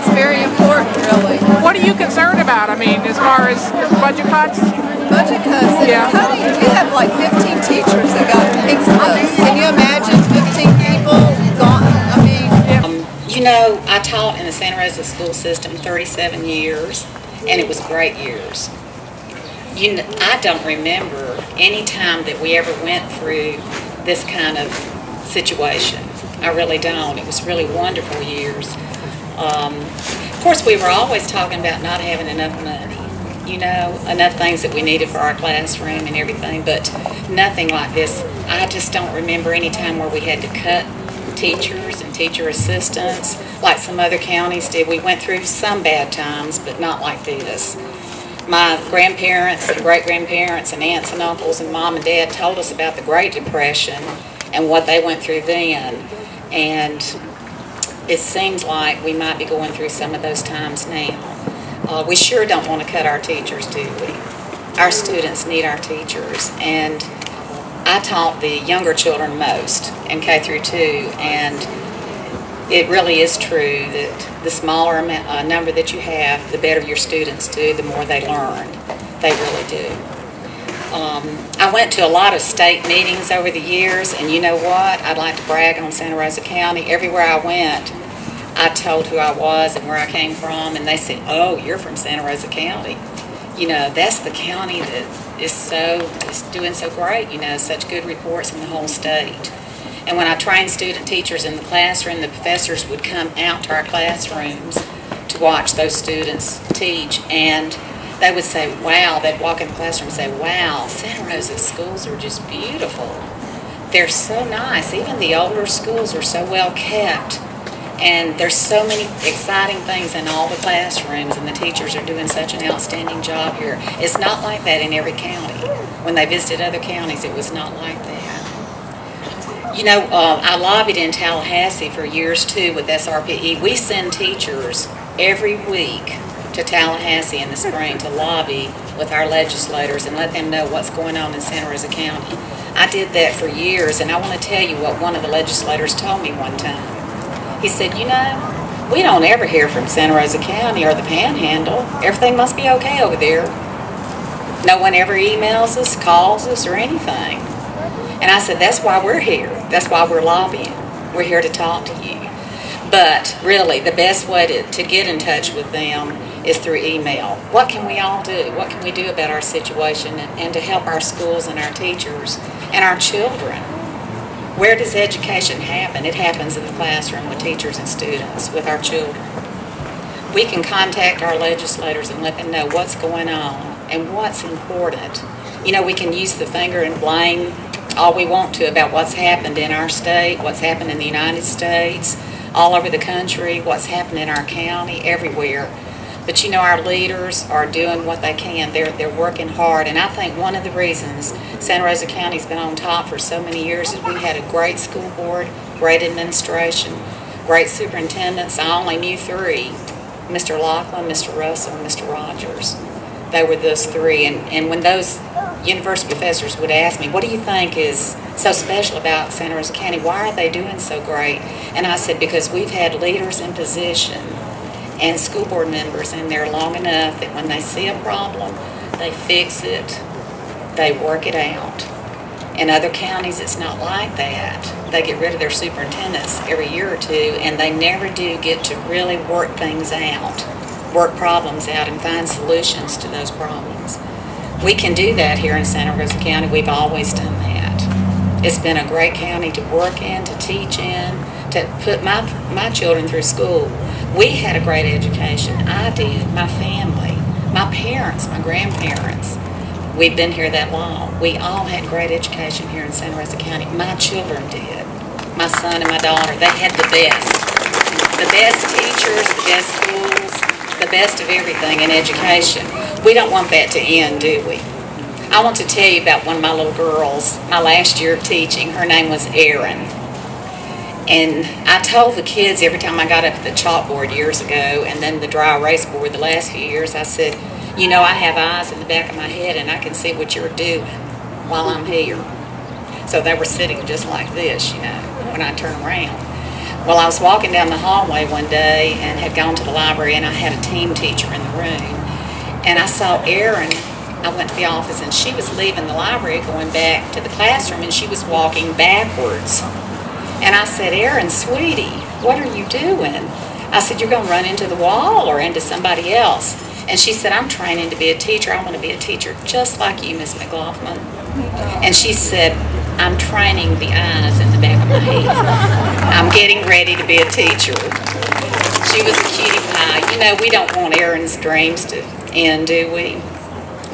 that's very important, really. What are you concerned about? I mean, as far as budget cuts? Budget cuts. Yeah. Cutting, we have like 15 teachers that got fixed this. Can you imagine 15 people gone? I mean, you know, I taught in the Santa Rosa school system 37 years, and it was great years. I don't remember any time that we ever went through this kind of situation. I really don't. It was really wonderful years. Of course, we were always talking about not having enough money, you know, enough things that we needed for our classroom and everything, but nothing like this. I just don't remember any time where we had to cut teachers and teacher assistants like some other counties did. We went through some bad times, but not like this. My grandparents and great-grandparents and aunts and uncles and mom and dad told us about the Great Depression and what they went through then. And it seems like we might be going through some of those times now. We sure don't want to cut our teachers, do we? Our students need our teachers. And I taught the younger children most in K through 2, and it really is true that the smaller number that you have, the better your students do, the more they learn. They really do. I went to a lot of state meetings over the years, and you know what? I'd like to brag on Santa Rosa County. Everywhere I went, I told who I was and where I came from, and they said, "Oh, you're from Santa Rosa County. You know, that's the county that is doing so great, you know, such good reports in the whole state." And when I trained student teachers in the classroom, the professors would come out to our classrooms to watch those students teach, and they would say, wow, they'd walk in the classroom and say, wow, Santa Rosa schools are just beautiful. They're so nice. Even the older schools are so well kept, and there's so many exciting things in all the classrooms, and the teachers are doing such an outstanding job here. It's not like that in every county. When they visited other counties, it was not like that. You know, I lobbied in Tallahassee for years too with SRPE. We send teachers every week to Tallahassee in the spring to lobby with our legislators and let them know what's going on in Santa Rosa County. I did that for years, and I want to tell you what one of the legislators told me one time. He said, you know, we don't ever hear from Santa Rosa County or the Panhandle. Everything must be okay over there. No one ever emails us, calls us, or anything. And I said, that's why we're here. That's why we're lobbying. We're here to talk to you. But really, the best way to get in touch with them is through email. What can we all do? What can we do about our situation and to help our schools and our teachers and our children? Where does education happen? It happens in the classroom with teachers and students, with our children. We can contact our legislators and let them know what's going on and what's important. You know, we can use the finger and blame all we want to about what's happened in our state, what's happened in the United States, all over the country, what's happened in our county, everywhere. But you know, our leaders are doing what they can. They're working hard, and I think one of the reasons Santa Rosa County's been on top for so many years is we had a great school board, great administration, great superintendents. I only knew 3, Mr. Lachlan, Mr. Russell, and Mr. Rogers. They were those 3, and when those university professors would ask me, what do you think is so special about Santa Rosa County? Why are they doing so great? And I said, because we've had leaders in position and school board members in there long enough that when they see a problem, they fix it, they work it out. In other counties, it's not like that. They get rid of their superintendents every year or 2, and they never do get to really work things out, work problems out, and find solutions to those problems. We can do that here in Santa Rosa County. We've always done that. It's been a great county to work in, to teach in, to put my children through school. We had a great education. I did, my family, my parents, my grandparents. We've been here that long. We all had great education here in Santa Rosa County. My children did. My son and my daughter, they had the best. The best teachers, the best schools, the best of everything in education. We don't want that to end, do we? I want to tell you about one of my little girls, my last year of teaching. Her name was Erin. And I told the kids every time I got up at the chalkboard years ago, and then the dry erase board the last few years, I said, you know, I have eyes in the back of my head and I can see what you're doing while I'm here. So they were sitting just like this, you know, when I turn around. Well, I was walking down the hallway one day and had gone to the library, and I had a team teacher in the room. And I saw Erin. I went to the office, and she was leaving the library going back to the classroom, and she was walking backwards. And I said, Erin, sweetie, what are you doing? I said, you're going to run into the wall or into somebody else. And she said, I'm training to be a teacher. I want to be a teacher just like you, Miss McLaughlin. And she said, I'm training the eyes in the back of my head. I'm getting ready to be a teacher. She was a cutie pie. You know, we don't want Erin's dreams to end, do we?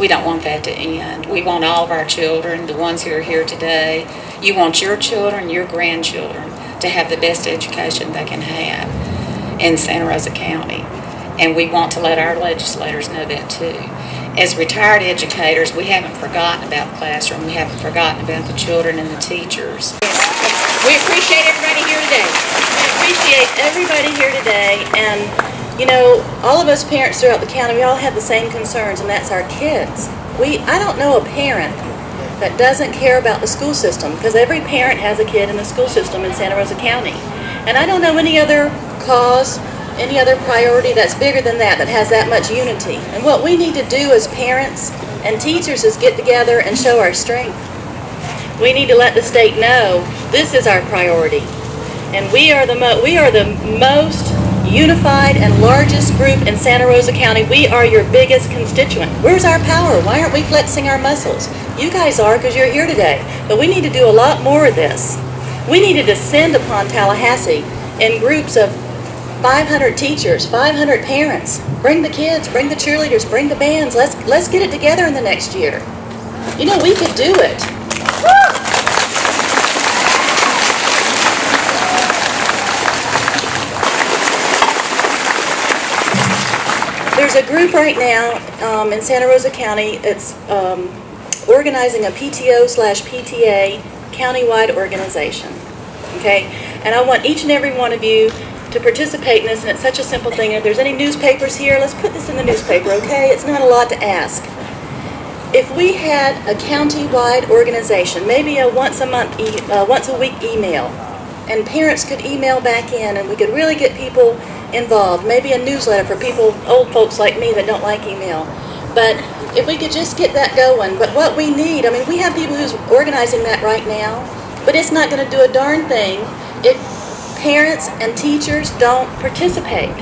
We don't want that to end. We want all of our children, the ones who are here today. You want your children, your grandchildren, to have the best education they can have in Santa Rosa County. And we want to let our legislators know that too. As retired educators, we haven't forgotten about the classroom. We haven't forgotten about the children and the teachers. We appreciate everybody here today. We appreciate everybody here today. And, you know, all of us parents throughout the county, we all have the same concerns, and that's our kids. I don't know a parent that doesn't care about the school system, because every parent has a kid in the school system in Santa Rosa County. And I don't know any other cause, any other priority that's bigger than that has that much unity. And what we need to do as parents and teachers is get together and show our strength. We need to let the state know this is our priority. And we are the most unified and largest group in Santa Rosa County. We are your biggest constituent. Where's our power? Why aren't we flexing our muscles? You guys are, because you're here today. But we need to do a lot more of this. We need to descend upon Tallahassee in groups of 500 teachers, 500 parents. Bring the kids, bring the cheerleaders, bring the bands. Let's get it together in the next year. You know, we could do it. There's a group right now in Santa Rosa County. It's organizing a PTO/PTA countywide organization. Okay, and I want each and every one of you to participate in this, and it's such a simple thing. If there's any newspapers here, let's put this in the newspaper, okay? It's not a lot to ask. If we had a county-wide organization, maybe a once a week email, and parents could email back in, and we could really get people involved, maybe a newsletter for people, old folks like me that don't like email. But if we could just get that going, but what we need, I mean, we have people who's organizing that right now, but it's not going to do a darn thing if parents and teachers don't participate.